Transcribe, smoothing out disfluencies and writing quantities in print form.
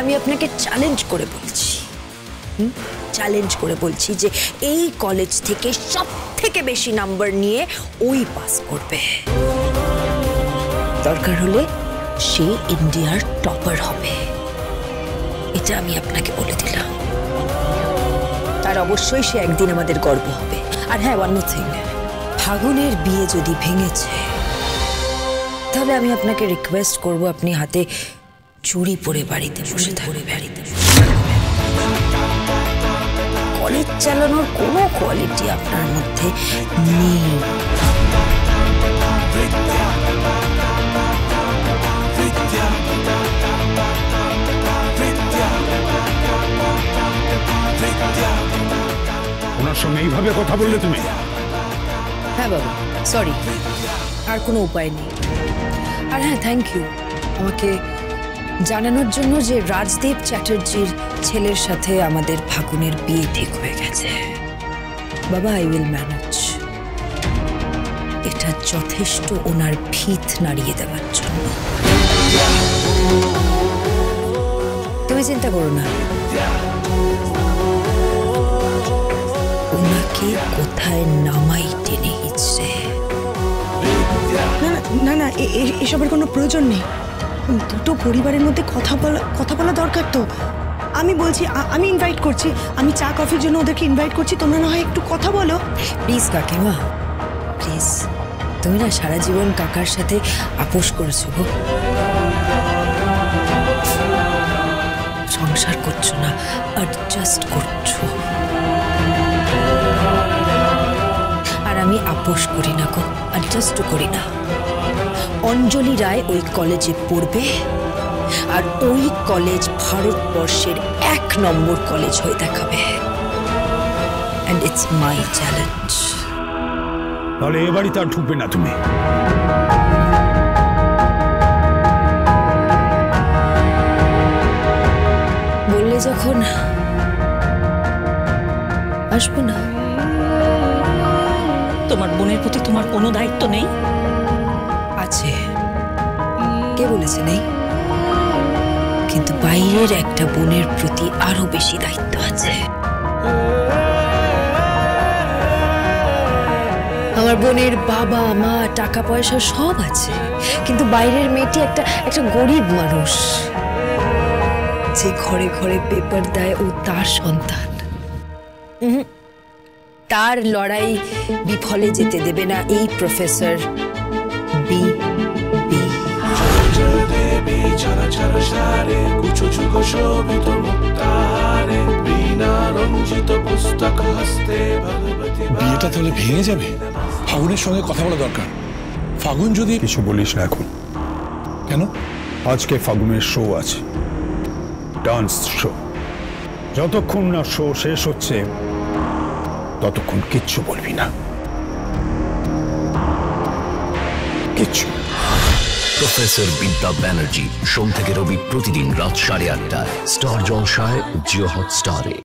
আমি আপনাকে চ্যালেঞ্জ করে বলছি, চ্যালেঞ্জ করে বলছি যে এই কলেজ থেকে সবথেকে বেশি নাম্বার নিয়ে ওই পাস করবে। দরকার হলে সে ইন্ডিয়ার টপার হবে, এটা আমি আপনাকে বলে দিলাম। আর অবশ্যই সে একদিন আমাদের গর্ব হবে। আর হ্যাঁ, ওয়ান মোর থিং, ফাগুনের বিয়ে যদি ভেঙেছে তাহলে আমি আপনাকে রিকোয়েস্ট করব আপনি হাতে চুড়ি পরে বাড়িতে বসে থাকবেন। কলেজ চালানোর কোনো কোয়ালিটি আপনার মধ্যে নেই। ওনার সঙ্গে এইভাবে কথা বললে তুমি? হ্যাঁ বাবা, সরি, আর কোনো উপায় নেই। আর হ্যাঁ, থ্যাংক ইউ আমাকে জানানোর জন্য যে রাজদেব চ্যাটার্জির ছেলের সাথে আমাদের ফাগুনের বিয়ে ঠিক হয়ে গেছে। বাবা, আই উইল ম্যানেজ। এটা যথেষ্ট ওনার ভিত নাড়িয়ে দেওয়ার জন্য। তুমি চিন্তা করো না, ওনাকে কোথায় নামাই টেনে হিচড়ে। না না, এসবের কোনো প্রয়োজন নেই। দুটো পরিবারের মধ্যে কথা বলা দরকার তো। আমি বলছি, আমি ইনভাইট করছি, আমি চা কফির জন্য ওদেরকে ইনভাইট করছি, তোমরা না হয় একটু কথা বলো। প্লিজ কাকিমা, প্লিজ। তুমি না সারা জীবন কাকার সাথে আপোষ করেছো গো, সংসার করছো না, অ্যাডজাস্ট করছো। আর আমি আপোষ করি না গো, অ্যাডজাস্টও করি না। অঞ্জলি রায় ওই কলেজে পড়বে, আর ওই কলেজ ভারতবর্ষের 1 নম্বর কলেজ হয়ে দেখাবে। And it's my challenge. তাহলে এ বাড়িতে আর ঢুকবে না তুমি? বললে যখন আসবো না। তোমার বোনের প্রতি তোমার কোনো দায়িত্ব নেই? আছে, কে বলেছে নেই? কিন্তু বাইরের একটা বোনের প্রতি আরো বেশি দায়িত্ব আছে। আমার বোনের বাবা মা, টাকা পয়সা সব আছে, কিন্তু বাইরের মেয়েটি একটা গরিব মানুষ। যে ঘরে ঘরে পেপার দেয় ও তার সন্তান। তার লড়াই বিফলে যেতে দেবে না এই প্রফেসর বি। বিয়েটা তাহলে ভেঙে যাবে? ফাগুনের সঙ্গে কথা বলা দরকার। ফাগুন যদি কিছু বলিস না এখন। কেন? আজকে ফাগুনের শো আছে, ডান্স শো। যতক্ষণ না শো শেষ হচ্ছে ততক্ষণ কিচ্ছু বলবি না, কিচ্ছু। প্রফেসর বিদ্যা ব্যানার্জি, সোম থেকে রবি প্রতিদিন রাত 8:30টায় স্টার জলসায়, জিও হটস্টারে।